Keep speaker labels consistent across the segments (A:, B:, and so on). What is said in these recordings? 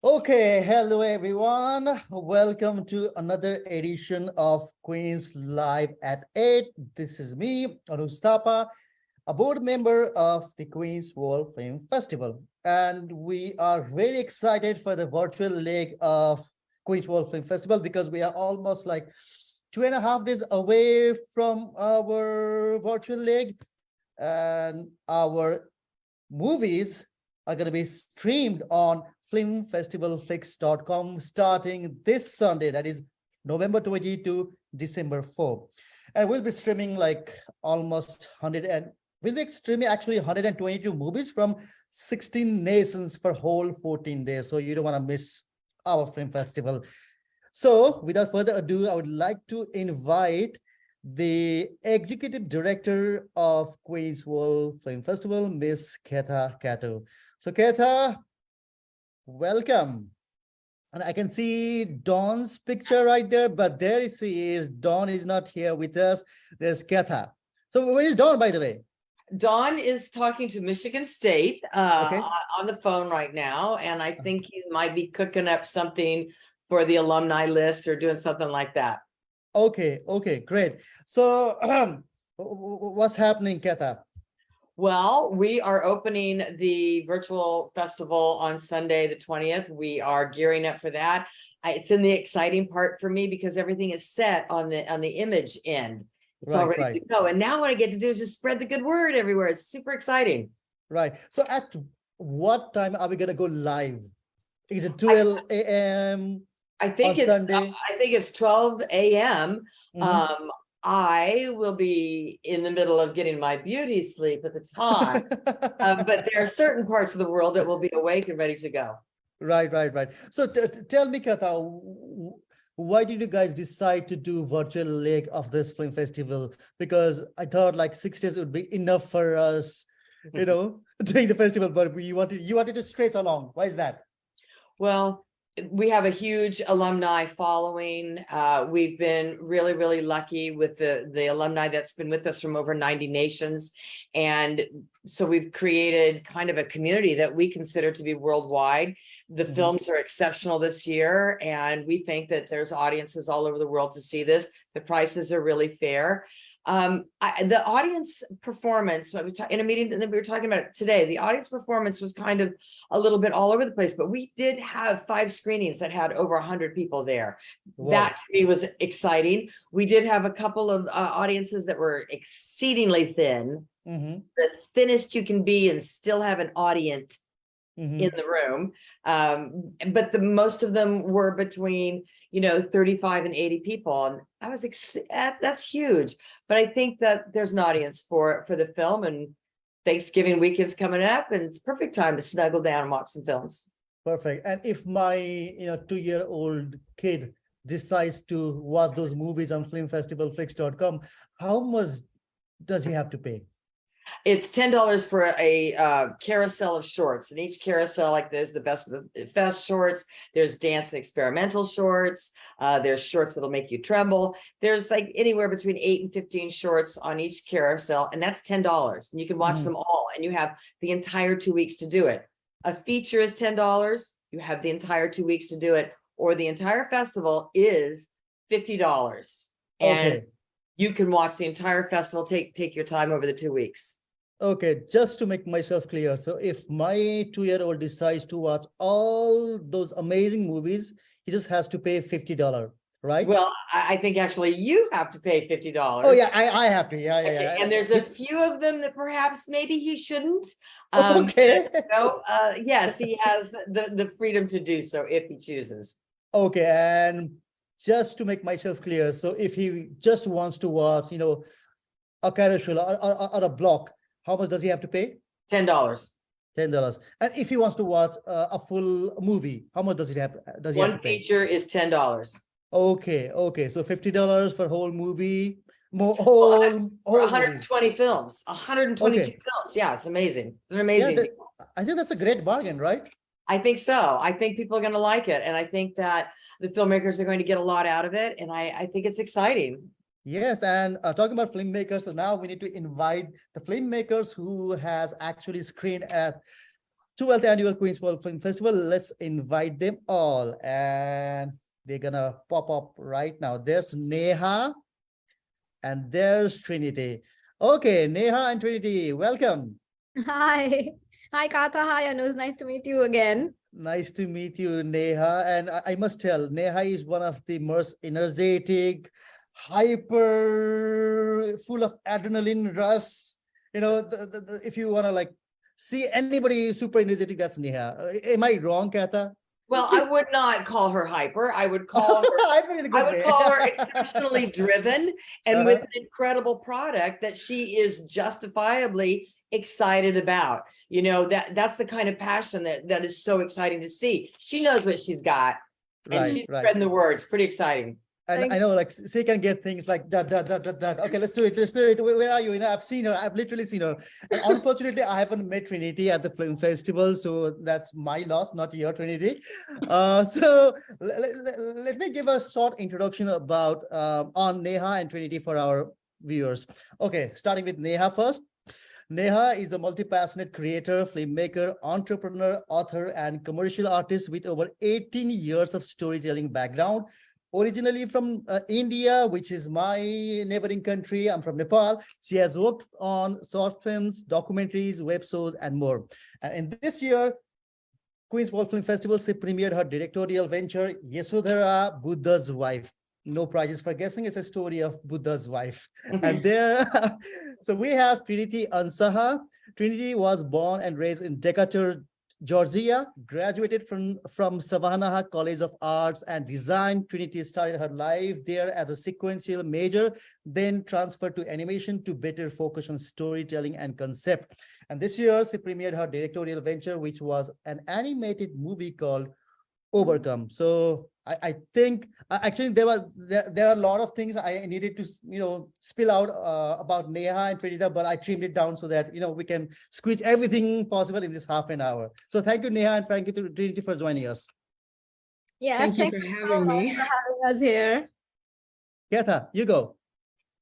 A: Okay, hello everyone. Welcome to another edition of Queens Live at 8. This is me, Anustapa, a board member of the Queens World Film Festival. And we are very excited for the virtual leg of Queens World Film Festival because we are almost like 2.5 days away from our virtual leg. And our movies are going to be streamed on filmfestivalflix.com starting this Sunday, that is November 20 to December 4. And we'll be streaming like almost 100 and we'll be streaming actually 122 movies from 16 nations for whole 14 days. So you don't want to miss our film festival. So without further ado, I would like to invite the executive director of Queens World Film Festival, Miss Ketha Kato. So Ketha, welcome. And I can see Dawn's picture right there, but there she is. Dawn is not here with us. There's Ketha. So where is Dawn, by the way?
B: Don is talking to Michigan State
A: Okay.
B: on the phone right now, and I think he might be cooking up something for the alumni list or doing something like that.
A: Okay, great. So what's happening, Ketha?
B: Well, we are opening the virtual festival on Sunday, the 20th. We are gearing up for that. It's in the exciting part for me because everything is set on the image end. It's all ready to go. And now what I get to do is just spread the good word everywhere. It's super exciting.
A: Right. So at what time are we going to go live? Is it 12 a.m.?
B: I think it's 12 a.m.
A: Mhm.
B: I will be in the middle of getting my beauty sleep at the time, but there are certain parts of the world that will be awake and ready to go.
A: Right. So tell me, Katha, why did you guys decide to do virtual leg of this film festival? Because I thought like 6 days would be enough for us, doing the festival, but you wanted to stretch along. Why is that?
B: Well, we have a huge alumni following. We've been really, really lucky with the alumni that's been with us from over 90 nations. And so we've created kind of a community that we consider to be worldwide. The films are exceptional this year, and we think that there's audiences all over the world to see this. The prices are really fair. The audience performance, in a meeting that we were talking about today, the audience performance was kind of a little bit all over the place, but we did have 5 screenings that had over 100 people there. Whoa. That to me was exciting. We did have a couple of audiences that were exceedingly thin, the thinnest you can be and still have an audience in the room. But most of them were between 35 and 80 people, and that's huge. But I think that there's an audience for the film, and Thanksgiving weekend's coming up, and it's perfect time to snuggle down and watch some films.
A: Perfect. And if my 2-year-old kid decides to watch those movies on filmfestivalflix.com, how much does he have to pay?
B: It's $10 for a carousel of shorts, and each carousel, like there's the best of the best shorts, there's dance and experimental shorts, there's shorts that'll make you tremble. There's like anywhere between 8 and 15 shorts on each carousel, and that's $10, and you can watch them all, and you have the entire 2 weeks to do it. A feature is $10, you have the entire 2 weeks to do it, or the entire festival is $50. And you can watch the entire festival, take your time over the 2 weeks.
A: Okay, just to make myself clear. So if my 2-year-old decides to watch all those amazing movies, he just has to pay $50, right?
B: Well, I think actually you have to pay $50.
A: Oh yeah, I have to. Yeah.
B: And there's a few of them that perhaps maybe he shouldn't.
A: Okay.
B: Yes, he has the freedom to do so if he chooses.
A: Okay, and just to make myself clear, so if he just wants to watch, a carousel or a block, how much does he have to pay?
B: $10.
A: $10. And if he wants to watch a full movie, how much does he have to pay?
B: One feature is $10.
A: Okay. So $50 for whole movie. Whole
B: 120 movies. Films, 122 films. Yeah, it's amazing. It's an amazing deal.
A: I think that's a great bargain, right?
B: I think so. I think people are going to like it. And I think that the filmmakers are going to get a lot out of it. And I think it's exciting.
A: Yes, and talking about filmmakers, so now we need to invite the filmmakers who has actually screened at 12th annual Queens World Film Festival. Let's invite them all. And they're gonna pop up right now. There's Neha and there's Trinity. Okay, Neha and Trinity, welcome.
C: Hi. Hi, Katha. Hi, Anuj. Nice to meet you again.
A: Nice to meet you, Neha. And I must tell, Neha is one of the most energetic, hyper, full of adrenaline rush. If you want to like see anybody super energetic, that's Neha. Am I wrong, Katha?
B: Well, I would not call her hyper. I would call her
A: I mean, in a good
B: I would
A: way.
B: call her exceptionally driven and with
A: Uh-huh.
B: an incredible product that she is justifiably excited about. That's the kind of passion that is so exciting to see. She knows what she's got and
A: Right,
B: she's
A: right.
B: spreading the word. It's pretty exciting.
A: And
C: Thank
A: I know, like, she can get things like that. Okay, let's do it. Let's do it. Where are you? I've seen her. I've literally seen her. And unfortunately, I haven't met Trinity at the film festival, so that's my loss, not your, Trinity. So let me give a short introduction about on Neha and Trinity for our viewers. Okay, starting with Neha first. Neha is a multi-passionate creator, filmmaker, entrepreneur, author, and commercial artist with over 18 years of storytelling background. Originally from India, which is my neighboring country. I'm from Nepal. She has worked on short films, documentaries, web shows, and more. And in this year, Queens World Film Festival, she premiered her directorial venture, Yasodhara, Buddha's Wife. No prizes for guessing. It's a story of Buddha's wife. And there, so we have Trinity Ansaha. Trinity was born and raised in Decatur, Georgia, graduated from Savannah College of Arts and Design. Trinity started her life there as a sequential major, then transferred to animation to better focus on storytelling and concept. And this year, she premiered her directorial venture, which was an animated movie called Overcome. So I think actually there are a lot of things I needed to spill out about Neha and Trinity, but I trimmed it down so that we can squeeze everything possible in this half an hour. So thank you, Neha, and thank you to Trinity for joining us.
C: Yes,
D: Thank you for having me.
C: for having us here.
A: Ketha, you go.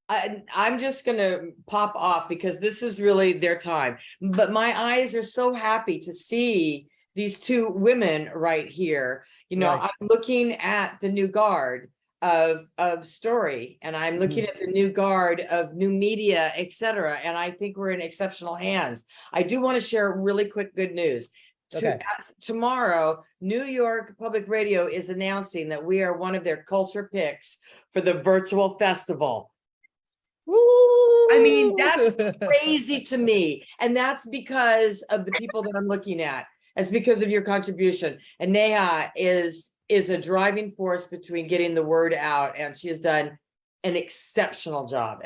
B: I'm just going to pop off because this is really their time. But my eyes are so happy to see these two women right here.
A: Right.
B: I'm looking at the new guard of story, and I'm looking at the new guard of new media, etc. And I think we're in exceptional hands. I do want to share really quick good news.
A: Okay.
B: Tomorrow, New York Public Radio is announcing that we are one of their culture picks for the virtual festival. I mean, that's crazy to me. And that's because of the people that I'm looking at. It's because of your contribution. And Neha is a driving force between getting the word out. And she has done an exceptional job,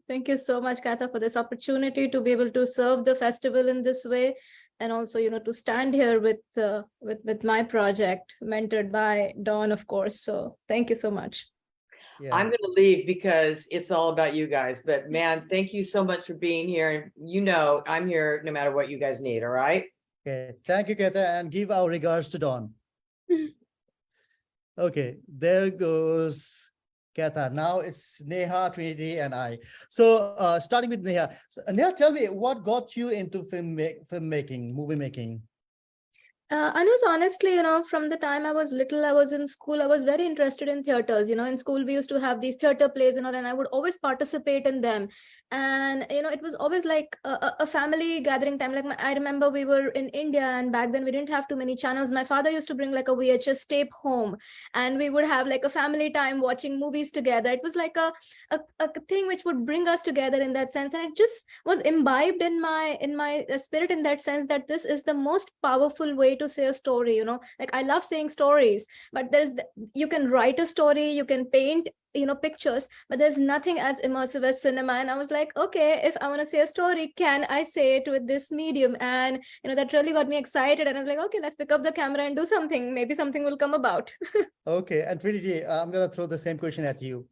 C: Thank you so much, Katha, for this opportunity to be able to serve the festival in this way. And also, to stand here with my project, mentored by Dawn, of course. So thank you so much.
A: Yeah.
B: I'm going to leave because it's all about you guys. But man, thank you so much for being here. I'm here no matter what you guys need. All right.
A: Okay. Thank you, Ketha, and give our regards to Dawn. Okay, there goes Ketha. Now it's Neha, Trinity, and I. So starting with Neha. So, Neha, tell me what got you into filmmaking, movie making?
C: Anuj, honestly, from the time I was little, I was in school, I was very interested in theaters. In school, we used to have these theater plays and all, and I would always participate in them. And, it was always like a family gathering time. Like I remember we were in India, and back then we didn't have too many channels. My father used to bring like a VHS tape home, and we would have like a family time watching movies together. It was like a thing which would bring us together in that sense. And it just was imbibed in my spirit in that sense, that this is the most powerful way to say a story. Like I love saying stories, but you can write a story, you can paint pictures, but there's nothing as immersive as cinema. And I was like, okay, if I want to say a story, can I say it with this medium? And that really got me excited, and I was like, okay, let's pick up the camera and do something. Maybe something will come about.
A: Okay, and Trinity, I'm gonna throw the same question at you.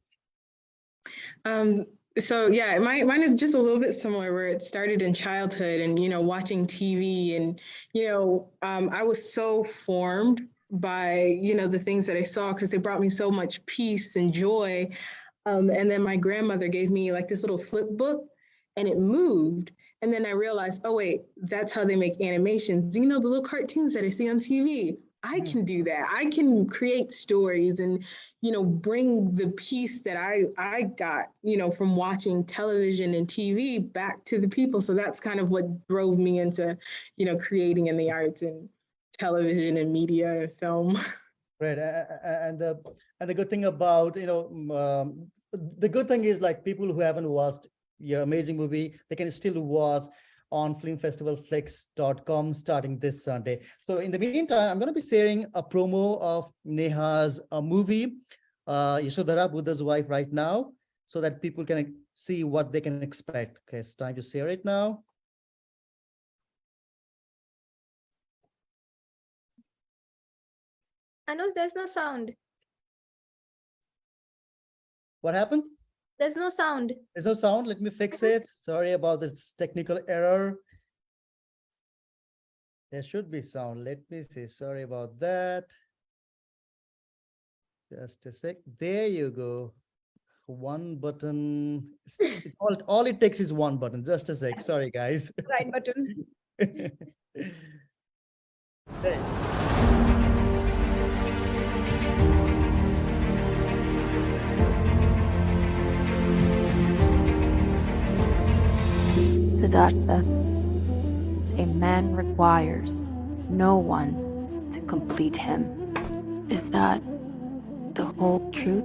D: So yeah, mine is just a little bit similar, where it started in childhood and, watching TV and, I was so formed by, the things that I saw, because they brought me so much peace and joy. And then my grandmother gave me like this little flip book, and it moved. And then I realized, oh, wait, that's how they make animations. You know, the little cartoons that I see on TV, I can do that. I can create stories and, you know, bring the piece that I got, you know, from watching television and TV back to the people. So that's kind of what drove me into, you know, creating in the arts and television and media and film.
A: Right. And the good thing about, the good thing is like people who haven't watched your amazing movie, they can still watch on filmfestivalflix.com starting this Sunday. So in the meantime, I'm going to be sharing a promo of Neha's movie, Yashodhara, Buddha's Wife, right now, so that people can see what they can expect. Okay, it's time to share it now.
C: Anuj, there's no sound.
A: What happened?
C: There's no sound.
A: There's no sound. Let me fix it. Sorry about this technical error. There should be sound. Let me see. Sorry about that. Just a sec. There you go. One button. All it takes is one button. Just a sec. Sorry, guys.
C: Right button.
A: Hey.
E: Siddhartha, a man requires no one to complete him. Is that the whole truth?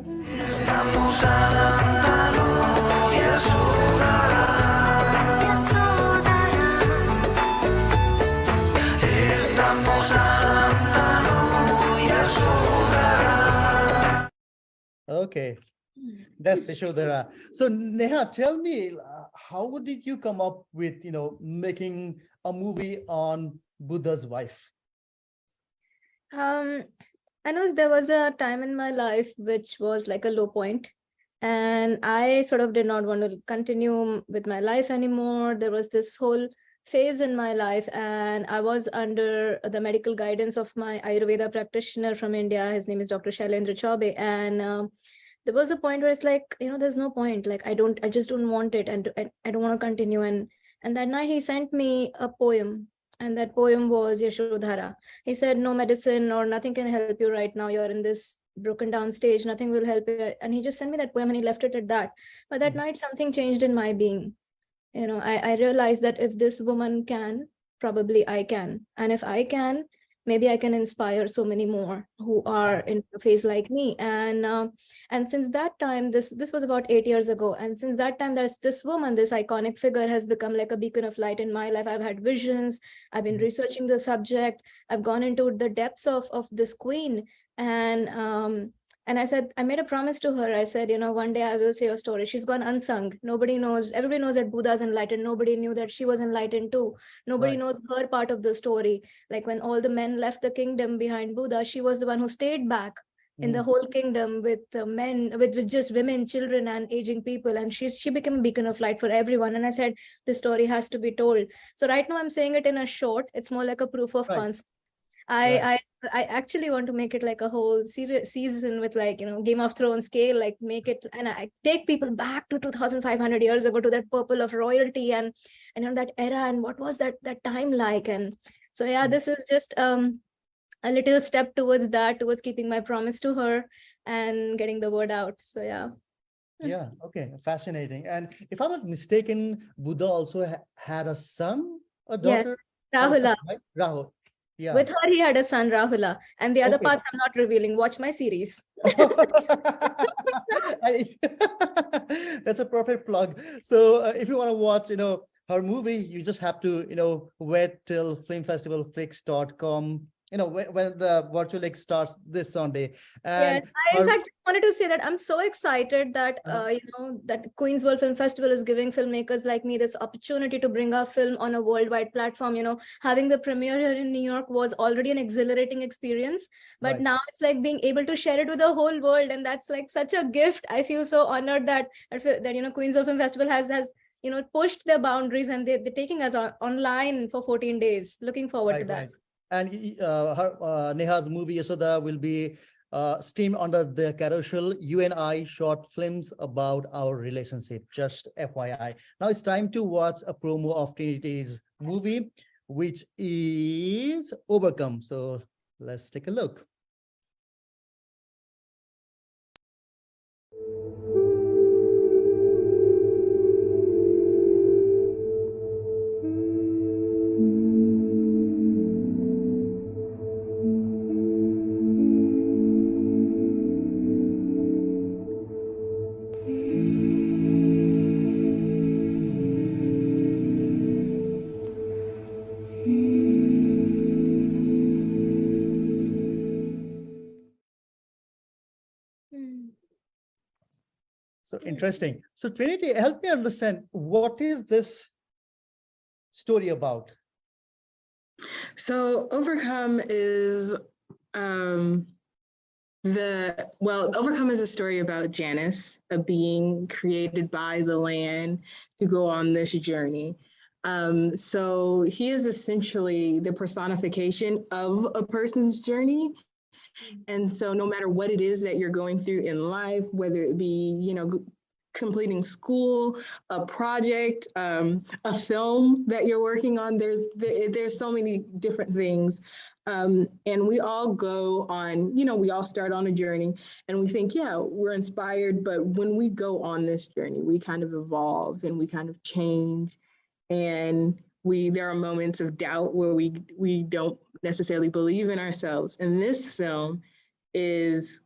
A: Okay, that's Yashodhara. So Neha, tell me, how did you come up with, making a movie on Buddha's wife?
C: I know there was a time in my life which was like a low point, and I sort of did not want to continue with my life anymore. There was this whole phase in my life, and I was under the medical guidance of my Ayurveda practitioner from India. His name is Dr. Shailendra Chaube, and there was a point where it's like, there's no point. Like I just don't want it, and I don't want to continue. And that night he sent me a poem. And that poem was Yashodhara. He said, no medicine or nothing can help you right now. You're in this broken down stage. Nothing will help you. And he just sent me that poem and he left it at that. But that night, something changed in my being. I realized that if this woman can, probably I can. And if I can, maybe I can inspire so many more who are in a phase like me. And since that time, this was about 8 years ago. And since that time, there's this woman, this iconic figure has become like a beacon of light in my life. I've had visions. I've been researching the subject. I've gone into the depths of this queen. And I said, I made a promise to her. I said, one day I will say your story. She's gone unsung. Nobody knows. Everybody knows that Buddha's enlightened. Nobody knew that she was enlightened too. Nobody knows her part of the story. Like when all the men left the kingdom behind Buddha, she was the one who stayed back in the whole kingdom with men, with just women, children, and aging people. And she became a beacon of light for everyone. And I said, this story has to be told. So right now I'm saying it in a short. It's more like a proof of concept. I actually want to make it like a whole season with like, Game of Thrones scale, like make it, and I take people back to 2,500 years ago to that purple of royalty and that era and what was that time like. And so, this is just a little step towards that, towards keeping my promise to her and getting the word out. So,
A: Yeah. Okay. Fascinating. And if I'm not mistaken, Buddha also had a son, a daughter?
C: Yes, Rahula.
A: Right? Rahul. Yeah.
C: With her, he had a son, Rahula. And the other part I'm not revealing. Watch my series.
A: That's a perfect plug. So if you want to watch, her movie, you just have to, wait till filmfestivalflix.com, when the virtual X starts this Sunday. And
C: I in fact wanted to say that I'm so excited that that Queen's World Film Festival is giving filmmakers like me this opportunity to bring our film on a worldwide platform. Having the premiere here in New York was already an exhilarating experience, but now it's like being able to share it with the whole world, and that's like such a gift. I feel so honored that Queen's World Film Festival has pushed their boundaries, and they're taking us online for 14 days. Looking forward to that.
A: And Neha's movie Yashoda will be streamed under the carousel. You and I short films about our relationship, just FYI. Now it's time to watch a promo of Trinity's movie, which is Overcome. So let's take a look. So interesting. So Trinity, help me understand, what is this story about?
D: So Overcome is Overcome is a story about Janus, a being created by the land to go on this journey. So he is essentially the personification of a person's journey. And so no matter what it is that you're going through in life, whether it be, completing school, a project, a film that you're working on, there's so many different things. And we all go on, we all start on a journey and we think, yeah, we're inspired. But when we go on this journey, we kind of evolve and we kind of change. And there are moments of doubt where we don't necessarily believe in ourselves. And this film is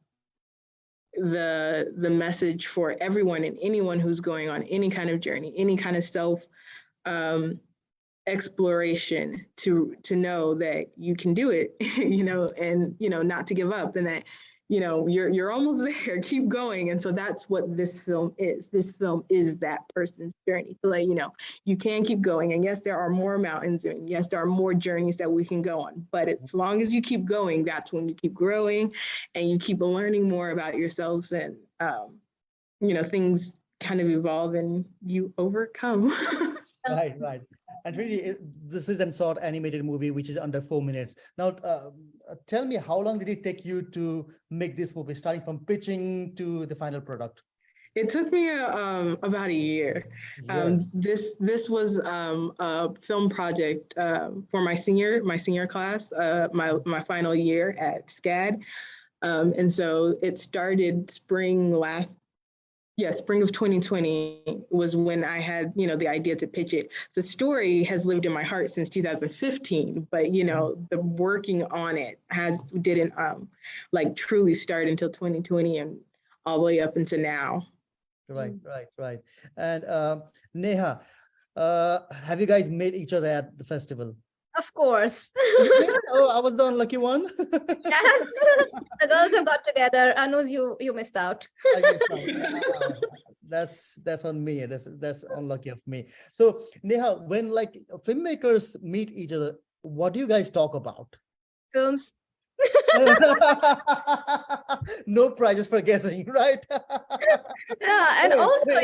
D: the message for everyone and anyone who's going on any kind of journey, any kind of self exploration, to know that you can do it, and not to give up, and that you're almost there, keep going. And so that's what this film is. This film is that person's journey to let you can keep going. And yes, there are more mountains, and yes, there are more journeys that we can go on, but as long as you keep going, that's when you keep growing and you keep learning more about yourselves, and things kind of evolve and you overcome.
A: Right. And really, this is a short animated movie which is under 4 minutes. Now, tell me, how long did it take you to make this movie, starting from pitching to the final product?
D: It took me about a year.
A: Yeah.
D: This was a film project for my senior class, my final year at SCAD, and so it started spring of 2020 was when I had, the idea to pitch it. The story has lived in my heart since 2015, but, the working on it didn't truly start until 2020 and all the way up until now.
A: Right. And Neha, have you guys met each other at the festival?
C: Of course.
A: Oh, I was the unlucky one.
C: Yes. The girls have got together. Anus, you missed out.
A: That's on me. That's unlucky of me. So Neha, when filmmakers meet each other, what do you guys talk about?
C: Films.
A: No prizes for guessing, right?
C: Yeah, and also,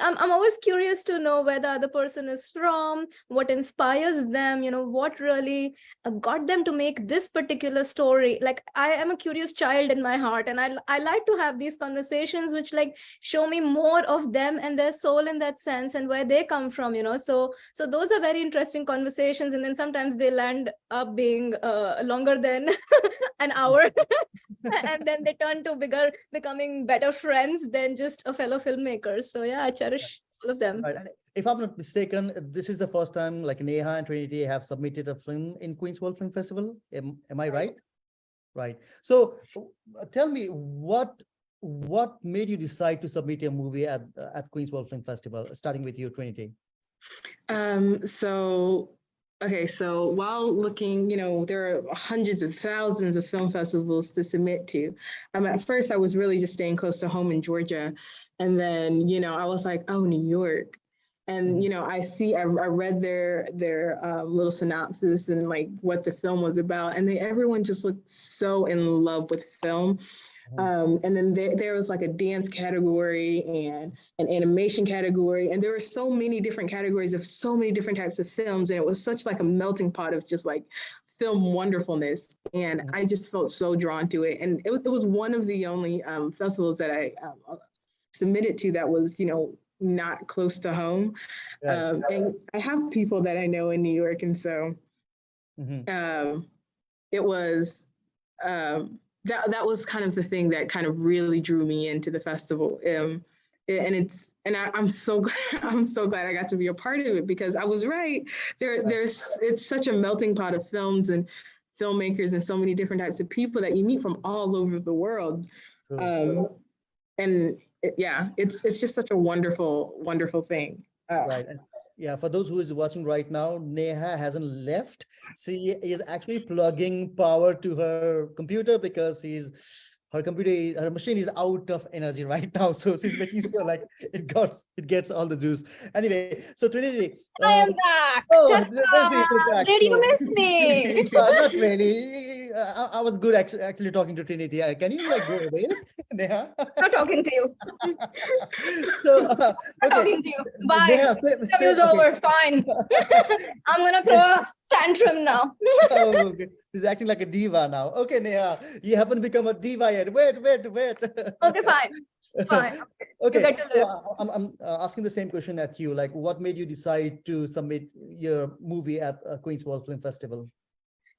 C: I'm always curious to know where the other person is from, what inspires them, what really got them to make this particular story. Like, I am a curious child in my heart, and I like to have these conversations which show me more of them and their soul in that sense, and where they come from, so those are very interesting conversations. And then sometimes they land up being longer than an hour and then they turn to becoming better friends than just a fellow filmmaker. So yeah, I cherish all of them.
A: Right. And if I'm not mistaken, this is the first time Neha and Trinity have submitted a film in Queen's World Film Festival. Am I right? Right. So tell me, what made you decide to submit your movie at Queen's World Film Festival, starting with you, Trinity?
D: So while looking, there are hundreds of thousands of film festivals to submit to. At first, I was really just staying close to home in Georgia. And then, I was like, oh, New York. And, I read their little synopsis and what the film was about. And everyone just looked so in love with film. And then there was a dance category and an animation category. And there were so many different categories of so many different types of films. And it was such a melting pot of just film wonderfulness. And I just felt so drawn to it. And it was one of the only festivals that I submitted to that was, not close to home.
A: Right.
D: And I have people that I know in New York. And so it was, that was kind of the thing that kind of really drew me into the festival. I'm so glad I got to be a part of it, because I was right. It's such a melting pot of films and filmmakers and so many different types of people that you meet from all over the world. It's just such a wonderful thing.
A: Right. And yeah, for those who is watching right now, Neha hasn't left. She is actually plugging power to her computer because her machine is out of energy right now. So she's making sure like it gets all the juice. Anyway, so Trinity.
C: I am back.
A: Oh,
C: Ta-da!
A: back.
C: Did you
A: So-
C: miss me?
A: Not really. I was good actually talking to Trinity. Can you like go away, Neha?
C: Not talking to you.
A: So
C: Not
A: okay.
C: talking to you. Bye.
A: Neha,
C: Interview's over. Fine. I'm gonna throw a tantrum now.
A: Oh, okay. She's acting like a diva now. Okay, Neha, you haven't become a diva yet. Wait.
C: Okay, fine. Fine.
A: Okay,
C: get to
A: so
C: live.
A: I'm asking the same question at you. Like, what made you decide to submit your movie at Queen's World Film Festival?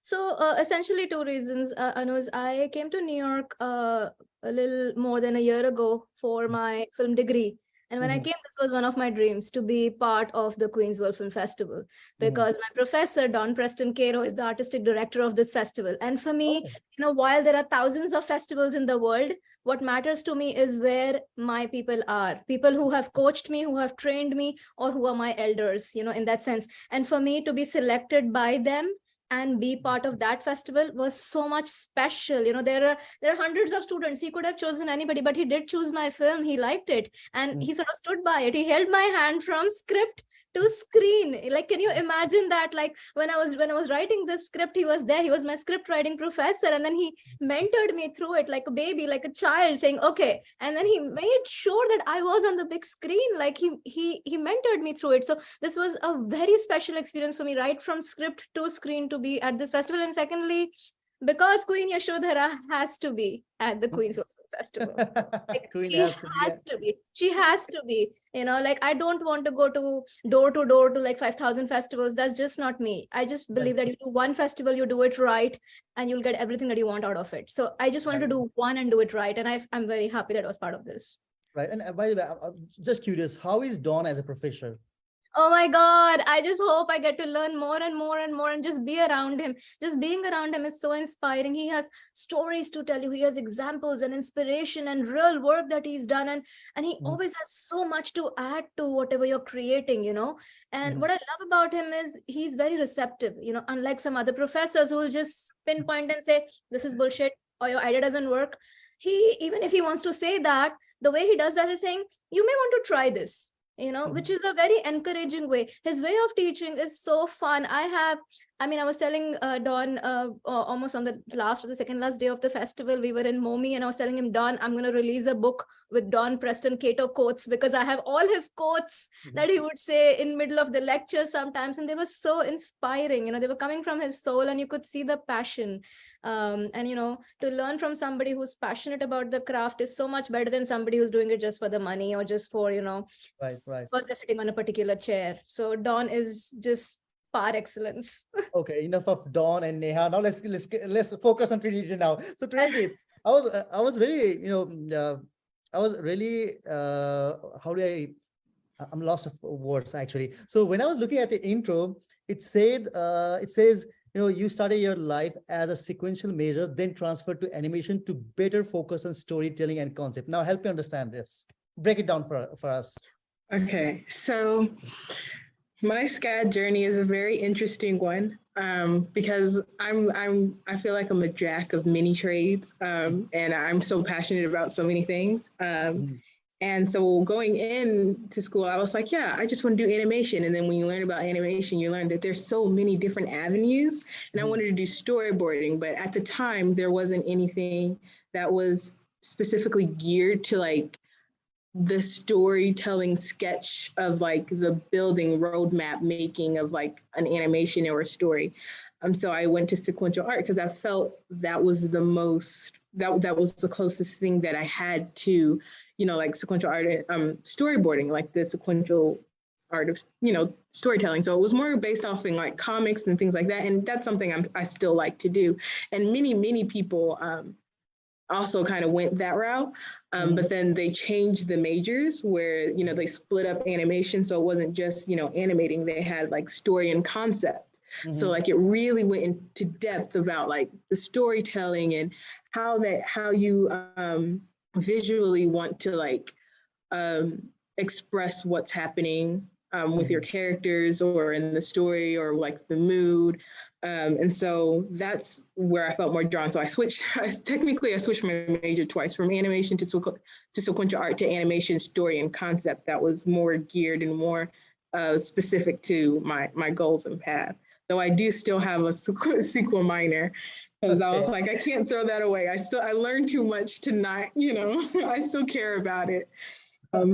C: So essentially 2 reasons. Anuj, I came to New York a little more than a year ago for my film degree. And when I came, this was one of my dreams, to be part of the Queen's World Film Festival, because my professor, Don Preston Cairo, is the artistic director of this festival. And for me, while there are thousands of festivals in the world, what matters to me is where my people are, people who have coached me, who have trained me, or who are my elders, in that sense. And for me to be selected by them and be part of that festival was so much special. There are hundreds of students. He could have chosen anybody, but he did choose my film. He liked it, and he sort of stood by it. He held my hand from script to screen. Like, can you imagine that? Like when I was writing this script, he was there. He was my script writing professor, and then he mentored me through it like a baby, like a child, saying okay. And then he made sure that I was on the big screen. Like he mentored me through it. So this was a very special experience for me, right from script to screen, to be at this festival. And secondly, because Queen Yashodhara has to be at the Queen's World Festival. Like,
A: Queen
C: she
A: has to be.
C: She has to be. Like I don't want to go to door to like 5,000 festivals. That's just not me. I just believe that you do one festival, you do it right, and you'll get everything that you want out of it. So I just wanted to do one and do it right. And I'm very happy that I was part of this.
A: Right. And by the way, I'm just curious, how is Dawn as a professor?
C: Oh my God, I just hope I get to learn more and more and more and just be around him. Just being around him is so inspiring. He has stories to tell you. He has examples and inspiration and real work that he's done. And he always has so much to add to whatever you're creating, And what I love about him is he's very receptive, unlike some other professors who will just pinpoint and say, this is bullshit, or your idea doesn't work. Even if he wants to say that, the way he does that is saying, you may want to try this. Which is a very encouraging way. His way of teaching is so fun. I was telling Don almost on the last or the second last day of the festival, we were in Momi, and I was telling him, Don, I'm going to release a book with Don Preston Cato quotes, because I have all his quotes that he would say in middle of the lecture sometimes. And they were so inspiring. They were coming from his soul, and you could see the passion. To learn from somebody who's passionate about the craft is so much better than somebody who's doing it just for the money or just for,
A: Right.
C: first they're sitting on a particular chair. So Don is just par excellence.
A: Okay, enough of Dawn and Neha. Now let's focus on Trinity now. So Trinity, I was really, I'm lost of words actually. So when I was looking at the intro, it says, you started your life as a sequential major, then transferred to animation to better focus on storytelling and concept. Now help me understand this. Break it down for us.
D: Okay, so my SCAD journey is a very interesting one, because I feel like I'm a jack of many trades, and I'm so passionate about so many things. And so going into school, I was like, yeah, I just want to do animation. And then when you learn about animation, you learn that there's so many different avenues. And I wanted to do storyboarding, but at the time there wasn't anything that was specifically geared to like the storytelling sketch of like the building roadmap making of like an animation or a story. So I went to sequential art because I felt that was the most, that was the closest thing that I had to, like sequential art, storyboarding, like the sequential art of, storytelling. So it was more based off in like comics and things like that. And that's something I still like to do. And many people also kind of went that route. But then they changed the majors where, they split up animation. So it wasn't just, animating, they had like story and concept. So like it really went into depth about like the storytelling and how you visually want to like express what's happening with your characters or in the story or like the mood. And so that's where I felt more drawn. So I switched my major twice, from animation to sequential art to animation, story, and concept. That was more geared and more specific to my goals and path. Though I do still have a sequel minor, because I was like, I can't throw that away. I learned too much to not, I still care about it.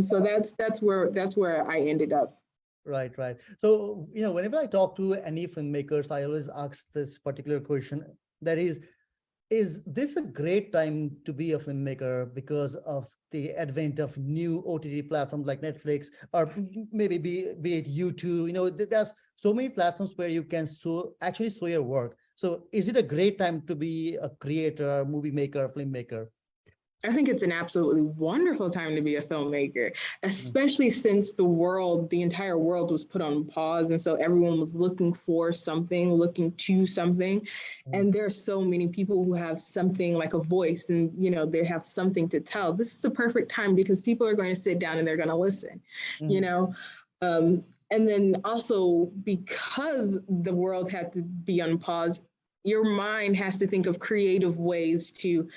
D: So that's where I ended up.
A: Right. So, whenever I talk to any filmmakers, I always ask this particular question. That is this a great time to be a filmmaker because of the advent of new OTT platforms like Netflix, or maybe be it YouTube? There's so many platforms where you can actually show your work. So is it a great time to be a creator, movie maker, filmmaker?
D: I think it's an absolutely wonderful time to be a filmmaker, especially since the entire world was put on pause. And so everyone was looking for something, looking to something. And there are so many people who have something like a voice and, they have something to tell. This is the perfect time because people are going to sit down and they're going to listen, and then also because the world had to be on pause, your mind has to think of creative ways to,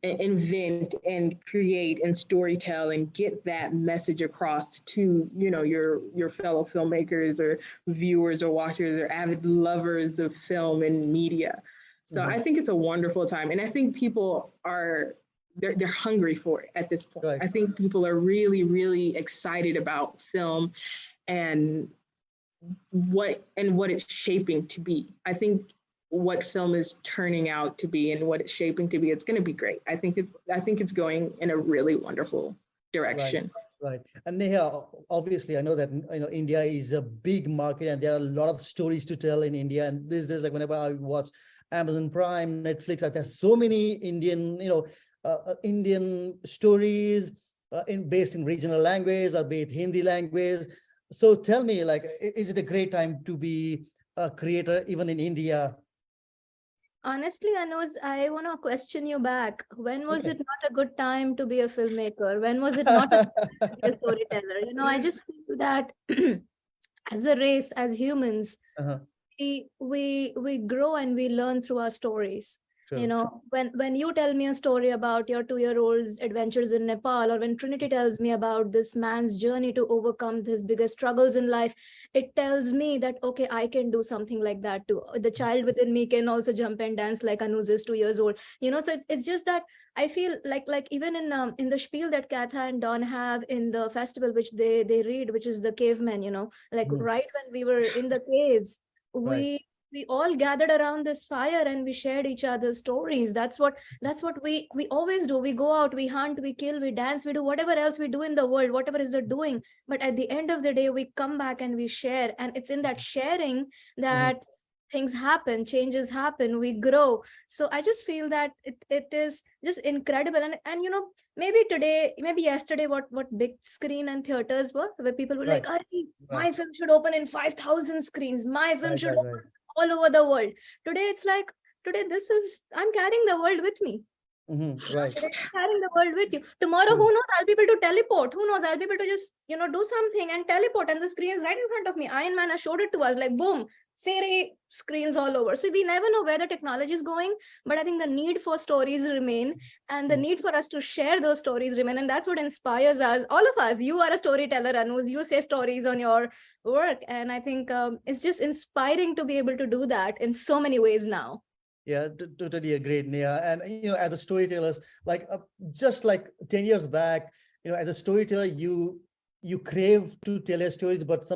D: invent and create and storytell and get that message across to your fellow filmmakers or viewers or watchers or avid lovers of film and media. So I think it's a wonderful time, and I think people they're hungry for it at this point. Right. I think people are really, really excited about film and what it's shaping to be. I think what film is turning out to be and what it's shaping to be, it's going to be great. I think it's going in a really wonderful direction.
A: Right. And Neha, obviously, I know that India is a big market and there are a lot of stories to tell in India. And these days, like whenever I watch Amazon Prime, Netflix, there's so many Indian, Indian stories based in regional language or be it Hindi language. So tell me, like, is it a great time to be a creator even in India?
C: Honestly, Anuj, I want to question you back. When was it not a good time to be a filmmaker? When was it not a good time to be a storyteller? I just feel that as a race, as humans, we grow and we learn through our stories. Sure. When you tell me a story about your 2-year-old's adventures in Nepal, or when Trinity tells me about this man's journey to overcome his biggest struggles in life, it tells me that, okay, I can do something like that too. The child within me can also jump and dance like Anuj is 2 years old. So it's just that I feel like even in the spiel that Katha and Don have in the festival, which they read, which is the cavemen, right when we were in the caves, we all gathered around this fire and we shared each other's stories. That's what we always do. We go out, we hunt, we kill, we dance, we do whatever else we do in the world, whatever is the doing. But at the end of the day, we come back and we share. And it's in that sharing that things happen, changes happen, we grow. So I just feel that it is just incredible. And maybe today, maybe yesterday, what big screen and theaters were, where people were like, my film should open in 5,000 screens. My film should open all over the world. Today it's like, I'm carrying the world with me.
A: Right.
C: Carrying the world with you. Tomorrow, who knows, I'll be able to teleport. Who knows, I'll be able to just do something and teleport, and the screen is right in front of me. Iron Man has showed it to us, like boom, Siri screens all over. So we never know where the technology is going, but I think the need for stories remain, and the need for us to share those stories remain, and that's what inspires us, all of us. You are a storyteller, Anuj. You say stories on your work, and I think it's just inspiring to be able to do that in so many ways now.
A: Yeah, totally agree, Neha. And as a storyteller, like just like 10 years back, as a storyteller, you crave to tell your stories, but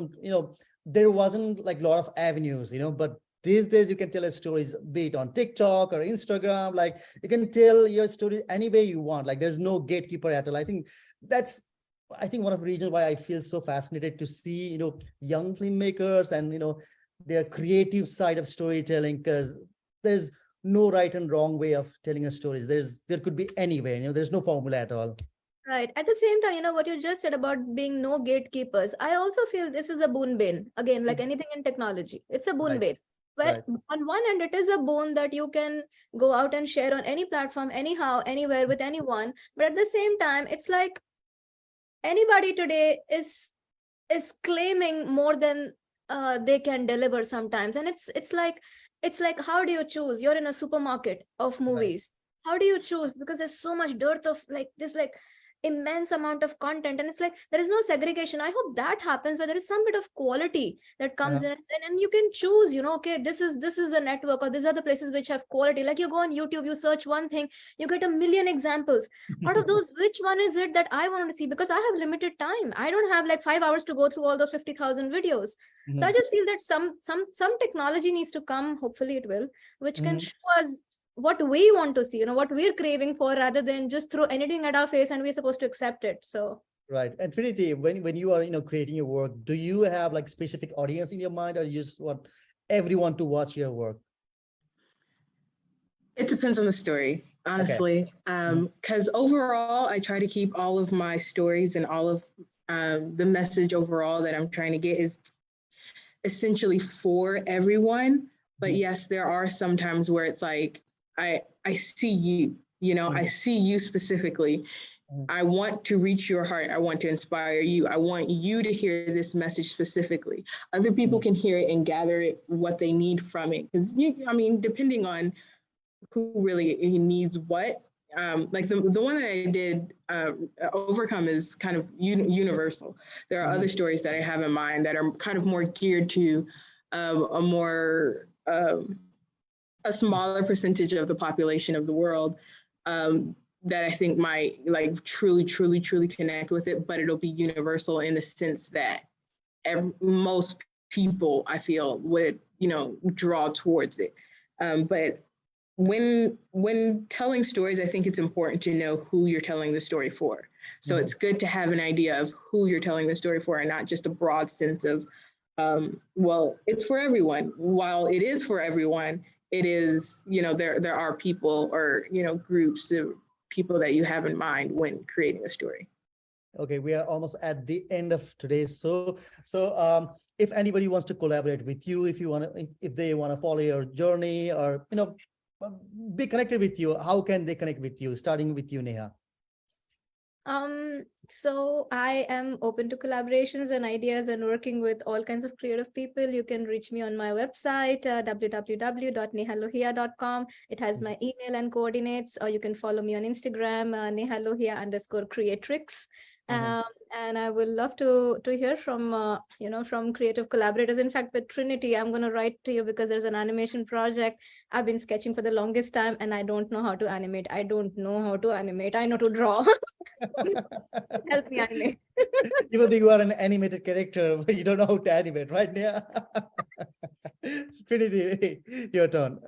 A: there wasn't like a lot of avenues, but these days you can tell a stories, be it on TikTok or Instagram, like you can tell your stories any way you want. Like there's no gatekeeper at all. That's I think one of the reasons why I feel so fascinated to see, young filmmakers and, their creative side of storytelling, because there's no right and wrong way of telling a story. There could be any way, there's no formula at all.
C: Right. At the same time, what you just said about being no gatekeepers, I also feel this is a boon bin. Again, like anything in technology, it's a boon
A: Right.
C: bin. Where
A: Right.
C: on one end, it is a boon that you can go out and share on any platform, anyhow, anywhere with anyone. But at the same time, it's like anybody today is claiming more than they can deliver sometimes. And it's like, how do you choose? You're in a supermarket of movies. How do you choose? Because there's so much dearth of this immense amount of content, and it's like there is no segregation. I hope that happens where there is some bit of quality that comes in, and you can choose, okay, this is the network, or these are the places which have quality. Like you go on YouTube, you search one thing, you get a million examples. Out of those, which one is it that I want to see? Because I have limited time. I don't have like 5 hours to go through all those 50,000 videos. So I just feel that some technology needs to come, hopefully it will, which can show us what we want to see, what we're craving for, rather than just throw anything at our face and we're supposed to accept it. So
A: right. And Trinity, when you are creating your work, do you have like specific audience in your mind, or you just want everyone to watch your work?
D: It depends on the story, honestly. Because overall, I try to keep all of my stories and all of the message overall that I'm trying to get is essentially for everyone. But yes, there are some times where it's like, I see you, I see you specifically. I want to reach your heart. I want to inspire you. I want you to hear this message specifically. Other people can hear it and gather it, what they need from it. Because, depending on who really needs what, like the one that I did, Overcome, is kind of universal. There are other stories that I have in mind that are kind of more geared to a smaller percentage of the population of the world that I think might like truly connect with it, but it'll be universal in the sense that most people, I feel, would, draw towards it. But when telling stories, I think it's important to know who you're telling the story for. So it's good to have an idea of who you're telling the story for, and not just a broad sense of, well, it's for everyone. While it is for everyone, it is, there are people or, groups of people that you have in mind when creating a story.
A: Okay, we are almost at the end of today's show. So if anybody wants to collaborate with you, if they want to follow your journey, or, be connected with you, how can they connect with you? Starting with you, Neha.
C: So I am open to collaborations and ideas and working with all kinds of creative people. You can reach me on my website, www.nehalohia.com. It has my email and coordinates, or you can follow me on Instagram, nehalohia_creatrix. And I would love to hear from from creative collaborators. In fact, with Trinity, I'm going to write to you because there's an animation project I've been sketching for the longest time, and I don't know how to animate. I don't know how to animate. I know to draw. Help me animate.
A: Even though you are an animated character, but you don't know how to animate, right, Neha? Trinity, your turn.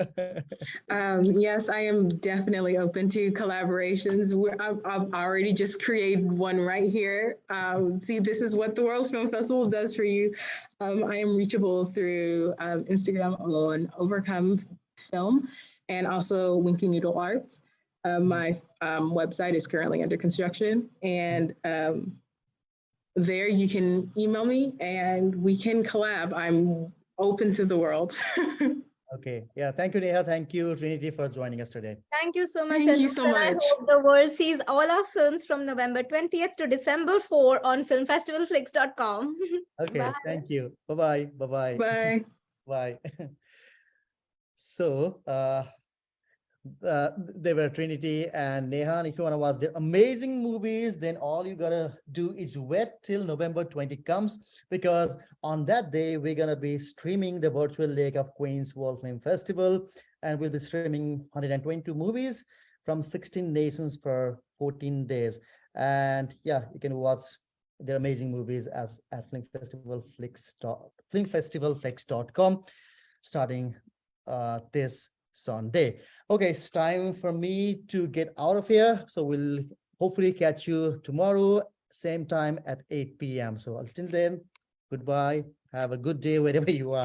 D: Yes, I am definitely open to collaborations. I've already just created one right here. See, this is what the World Film Festival does for you. I am reachable through Instagram on Overcome Film, and also Winky Noodle Arts. My website is currently under construction, and there you can email me and we can collab. I'm open to the world.
A: Okay. Yeah. Thank you, Neha. Thank you, Trinity, for joining us today.
C: Thank you so much.
D: Thank you so much.
C: I hope the world sees all our films from November 20th to December 4 on filmfestivalflix.com.
A: Okay.
C: Bye.
A: Thank you. Bye-bye. Bye-bye.
D: Bye.
A: Bye. So they were Trinity and Neha. And if you want to watch their amazing movies, then all you gotta do is wait till November 20 comes, because on that day we're gonna be streaming the virtual leg of Queens World Film Festival, and we'll be streaming 122 movies from 16 nations for 14 days. And yeah, you can watch their amazing movies at filmfestivalflix.com starting this Sunday. Okay, it's time for me to get out of here. So we'll hopefully catch you tomorrow, same time at 8 p.m. So until then, goodbye. Have a good day wherever you are.